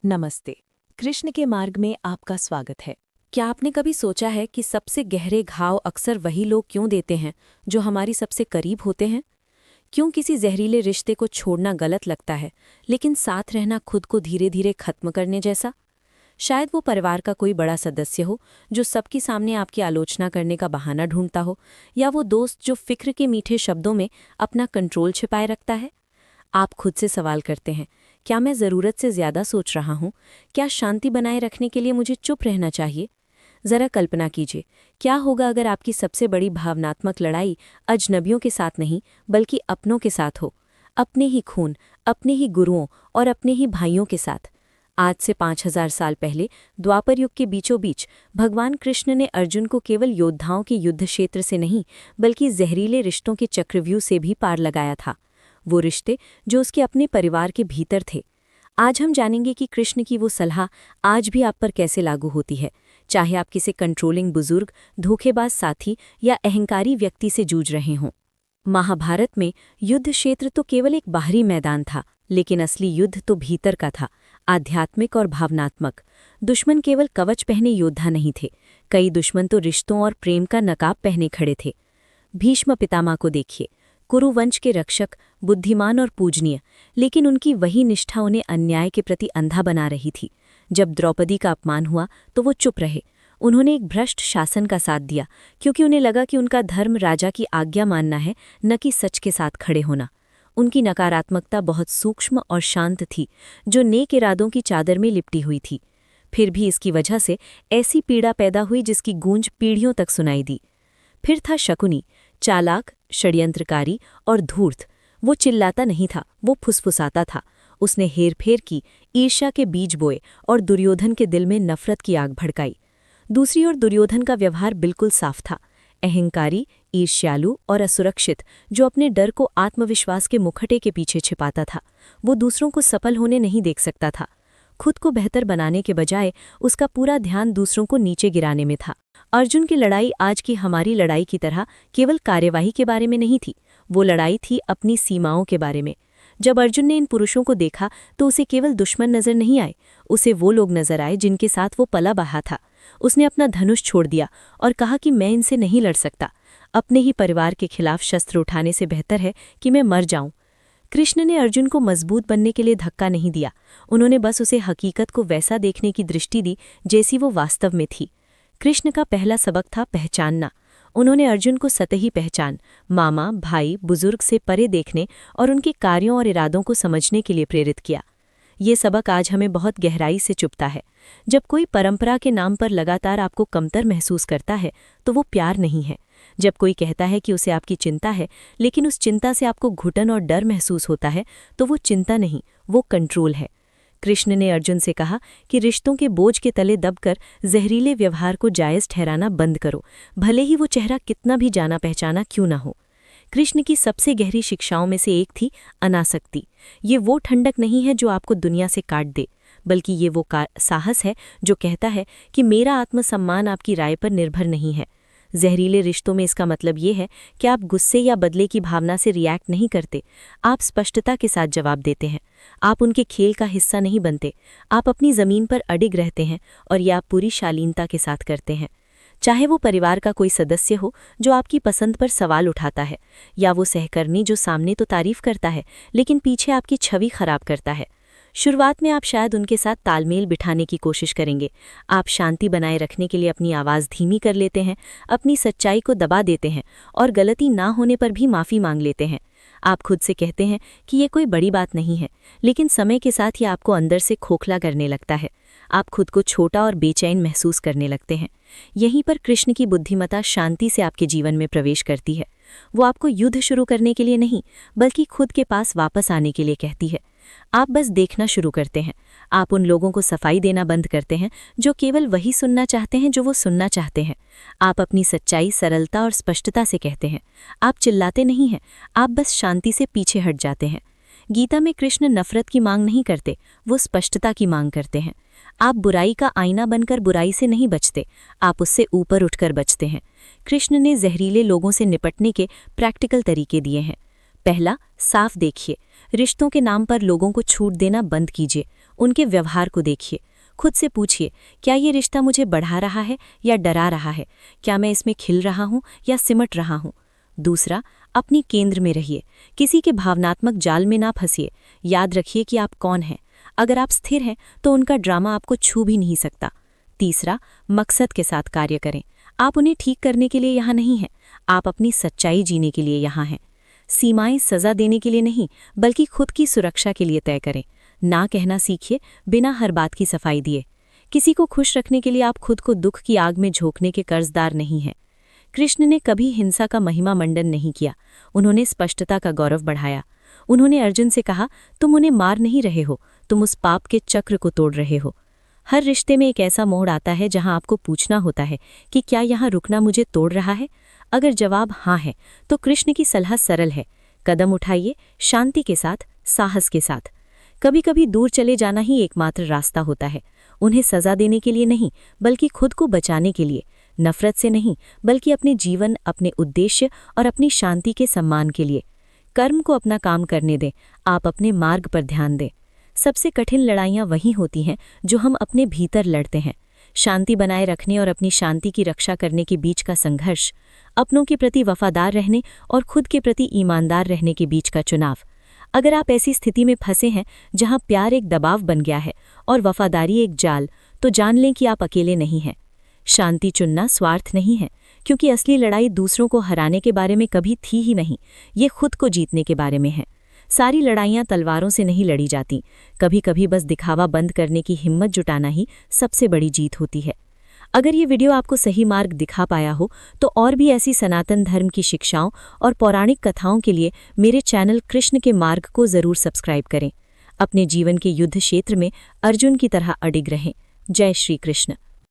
नमस्ते। कृष्ण के मार्ग में आपका स्वागत है। क्या आपने कभी सोचा है कि सबसे गहरे घाव अक्सर वही लोग क्यों देते हैं जो हमारी सबसे करीब होते हैं? क्यों किसी जहरीले रिश्ते को छोड़ना गलत लगता है, लेकिन साथ रहना खुद को धीरे धीरे खत्म करने जैसा? शायद वो परिवार का कोई बड़ा सदस्य हो जो सबके सामने आपकी आलोचना करने का बहाना ढूंढता हो, या वो दोस्त जो फिक्र के मीठे शब्दों में अपना कंट्रोल छिपाए रखता है। आप खुद से सवाल करते हैं, क्या मैं ज़रूरत से ज़्यादा सोच रहा हूँ? क्या शांति बनाए रखने के लिए मुझे चुप रहना चाहिए? ज़रा कल्पना कीजिए, क्या होगा अगर आपकी सबसे बड़ी भावनात्मक लड़ाई अजनबियों के साथ नहीं, बल्कि अपनों के साथ हो, अपने ही खून, अपने ही गुरुओं और अपने ही भाइयों के साथ। आज से 5000 साल पहले द्वापर युग के बीचों बीच भगवान कृष्ण ने अर्जुन को केवल योद्धाओं के युद्ध क्षेत्र से नहीं, बल्कि जहरीले रिश्तों के चक्रव्यूह से भी पार लगाया था। वो रिश्ते जो उसके अपने परिवार के भीतर थे। आज हम जानेंगे कि कृष्ण की वो सलाह आज भी आप पर कैसे लागू होती है, चाहे आप किसी कंट्रोलिंग बुजुर्ग, धोखेबाज साथी या अहंकारी व्यक्ति से जूझ रहे हों। महाभारत में युद्ध क्षेत्र तो केवल एक बाहरी मैदान था, लेकिन असली युद्ध तो भीतर का था, आध्यात्मिक और भावनात्मक। दुश्मन केवल कवच पहने योद्धा नहीं थे, कई दुश्मन तो रिश्तों और प्रेम का नकाब पहने खड़े थे। भीष्म पितामह को देखिए, कुरुवंश के रक्षक, बुद्धिमान और पूजनीय, लेकिन उनकी वही निष्ठा उन्हें अन्याय के प्रति अंधा बना रही थी। जब द्रौपदी का अपमान हुआ तो वो चुप रहे। उन्होंने एक भ्रष्ट शासन का साथ दिया, क्योंकि उन्हें लगा कि उनका धर्म राजा की आज्ञा मानना है, न कि सच के साथ खड़े होना। उनकी नकारात्मकता बहुत सूक्ष्म और शांत थी, जो नेक इरादों की चादर में लिपटी हुई थी। फिर भी इसकी वजह से ऐसी पीड़ा पैदा हुई जिसकी गूंज पीढ़ियों तक सुनाई दी। फिर था शकुनी, चालाक, षड्यंत्रकारी और धूर्त। वो चिल्लाता नहीं था, वो फुसफुसाता था। उसने हेरफेर की, ईर्ष्या के बीज बोए और दुर्योधन के दिल में नफरत की आग भड़काई। दूसरी ओर दुर्योधन का व्यवहार बिल्कुल साफ था, अहंकारी, ईर्ष्यालु और असुरक्षित, जो अपने डर को आत्मविश्वास के मुखटे के पीछे छिपाता था। वो दूसरों को सफल होने नहीं देख सकता था। खुद को बेहतर बनाने के बजाय उसका पूरा ध्यान दूसरों को नीचे गिराने में था। अर्जुन की लड़ाई आज की हमारी लड़ाई की तरह केवल कार्यवाही के बारे में नहीं थी, वो लड़ाई थी अपनी सीमाओं के बारे में। जब अर्जुन ने इन पुरुषों को देखा तो उसे केवल दुश्मन नजर नहीं आए, उसे वो लोग नजर आए जिनके साथ वो पला बहा था। उसने अपना धनुष छोड़ दिया और कहा कि मैं इनसे नहीं लड़ सकता। अपने ही परिवार के खिलाफ शस्त्र उठाने से बेहतर है कि मैं मर जाऊं। कृष्ण ने अर्जुन को मजबूत बनने के लिए धक्का नहीं दिया, उन्होंने बस उसे हकीकत को वैसा देखने की दृष्टि दी जैसी वो वास्तव में थी। कृष्ण का पहला सबक था पहचानना। उन्होंने अर्जुन को सतही पहचान, मामा, भाई, बुजुर्ग से परे देखने और उनके कार्यों और इरादों को समझने के लिए प्रेरित किया। ये सबक आज हमें बहुत गहराई से चुभता है। जब कोई परंपरा के नाम पर लगातार आपको कमतर महसूस करता है तो वो प्यार नहीं है। जब कोई कहता है कि उसे आपकी चिंता है, लेकिन उस चिंता से आपको घुटन और डर महसूस होता है, तो वो चिंता नहीं, वो कंट्रोल है। कृष्ण ने अर्जुन से कहा कि रिश्तों के बोझ के तले दबकर जहरीले व्यवहार को जायज़ ठहराना बंद करो, भले ही वो चेहरा कितना भी जाना पहचाना क्यों ना हो। कृष्ण की सबसे गहरी शिक्षाओं में से एक थी अनासक्ति। ये वो ठंडक नहीं है जो आपको दुनिया से काट दे, बल्कि ये वो साहस है जो कहता है कि मेरा आत्मसम्मान आपकी राय पर निर्भर नहीं है। जहरीले रिश्तों में इसका मतलब ये है कि आप गुस्से या बदले की भावना से रिएक्ट नहीं करते, आप स्पष्टता के साथ जवाब देते हैं। आप उनके खेल का हिस्सा नहीं बनते, आप अपनी ज़मीन पर अडिग रहते हैं, और ये आप पूरी शालीनता के साथ करते हैं। चाहे वो परिवार का कोई सदस्य हो जो आपकी पसंद पर सवाल उठाता है, या वो सहकर्मी जो सामने तो तारीफ करता है लेकिन पीछे आपकी छवि खराब करता है। शुरुआत में आप शायद उनके साथ तालमेल बिठाने की कोशिश करेंगे, आप शांति बनाए रखने के लिए अपनी आवाज़ धीमी कर लेते हैं, अपनी सच्चाई को दबा देते हैं और गलती ना होने पर भी माफ़ी मांग लेते हैं। आप खुद से कहते हैं कि ये कोई बड़ी बात नहीं है, लेकिन समय के साथ ये आपको अंदर से खोखला करने लगता है। आप खुद को छोटा और बेचैन महसूस करने लगते हैं। यहीं पर कृष्ण की बुद्धिमत्ता शांति से आपके जीवन में प्रवेश करती है। वो आपको युद्ध शुरू करने के लिए नहीं, बल्कि खुद के पास वापस आने के लिए कहती है। आप बस देखना शुरू करते हैं। आप उन लोगों को सफाई देना बंद करते हैं जो केवल वही सुनना चाहते हैं जो वो सुनना चाहते हैं। आप अपनी सच्चाई सरलता और स्पष्टता से कहते हैं। आप चिल्लाते नहीं हैं, आप बस शांति से पीछे हट जाते हैं। गीता में कृष्ण नफरत की मांग नहीं करते, वो स्पष्टता की मांग करते हैं। आप बुराई का आईना बनकर बुराई से नहीं बचते, आप उससे ऊपर उठकर बचते हैं। कृष्ण ने जहरीले लोगों से निपटने के प्रैक्टिकल तरीके दिए हैं। पहला, साफ देखिए, रिश्तों के नाम पर लोगों को छूट देना बंद कीजिए, उनके व्यवहार को देखिए। खुद से पूछिए, क्या ये रिश्ता मुझे बढ़ा रहा है या डरा रहा है? क्या मैं इसमें खिल रहा हूँ या सिमट रहा हूँ? दूसरा, अपनी केंद्र में रहिए। किसी के भावनात्मक जाल में ना फंसिए। याद रखिए कि आप कौन हैं। अगर आप स्थिर हैं तो उनका ड्रामा आपको छू भी नहीं सकता। तीसरा, मकसद के साथ कार्य करें। आप उन्हें ठीक करने के लिए यहाँ नहीं हैं, आप अपनी सच्चाई जीने के लिए यहाँ हैं। सीमाएं सजा देने के लिए नहीं, बल्कि खुद की सुरक्षा के लिए तय करें। ना कहना सीखिए बिना हर बात की सफाई दिए। किसी को खुश रखने के लिए आप खुद को दुख की आग में झोंकने के कर्जदार नहीं हैं। कृष्ण ने कभी हिंसा का महिमा मंडन नहीं किया, उन्होंने स्पष्टता का गौरव बढ़ाया। उन्होंने अर्जुन से कहा, तुम उन्हें मार नहीं रहे हो, तुम उस पाप के चक्र को तोड़ रहे हो। हर रिश्ते में एक ऐसा मोड़ आता है जहां आपको पूछना होता है कि क्या यहाँ रुकना मुझे तोड़ रहा है? अगर जवाब हाँ है तो कृष्ण की सलाह सरल है, कदम उठाइए, शांति के साथ, साहस के साथ। कभी कभी दूर चले जाना ही एकमात्र रास्ता होता है। उन्हें सजा देने के लिए नहीं, बल्कि खुद को बचाने के लिए। नफरत से नहीं, बल्कि अपने जीवन, अपने उद्देश्य और अपनी शांति के सम्मान के लिए। कर्म को अपना काम करने दें, आप अपने मार्ग पर ध्यान दें। सबसे कठिन लड़ाइयाँ वही होती हैं जो हम अपने भीतर लड़ते हैं। शांति बनाए रखने और अपनी शांति की रक्षा करने के बीच का संघर्ष, अपनों के प्रति वफादार रहने और खुद के प्रति ईमानदार रहने के बीच का चुनाव। अगर आप ऐसी स्थिति में फंसे हैं जहां प्यार एक दबाव बन गया है और वफादारी एक जाल, तो जान लें कि आप अकेले नहीं हैं। शांति चुनना स्वार्थ नहीं है, क्योंकि असली लड़ाई दूसरों को हराने के बारे में कभी थी ही नहीं, ये खुद को जीतने के बारे में है। सारी लड़ाइयाँ तलवारों से नहीं लड़ी जाती, कभी कभी बस दिखावा बंद करने की हिम्मत जुटाना ही सबसे बड़ी जीत होती है। अगर ये वीडियो आपको सही मार्ग दिखा पाया हो तो और भी ऐसी सनातन धर्म की शिक्षाओं और पौराणिक कथाओं के लिए मेरे चैनल कृष्ण के मार्ग को ज़रूर सब्सक्राइब करें। अपने जीवन के युद्ध क्षेत्र में अर्जुन की तरह अडिग रहें। जय श्री कृष्ण।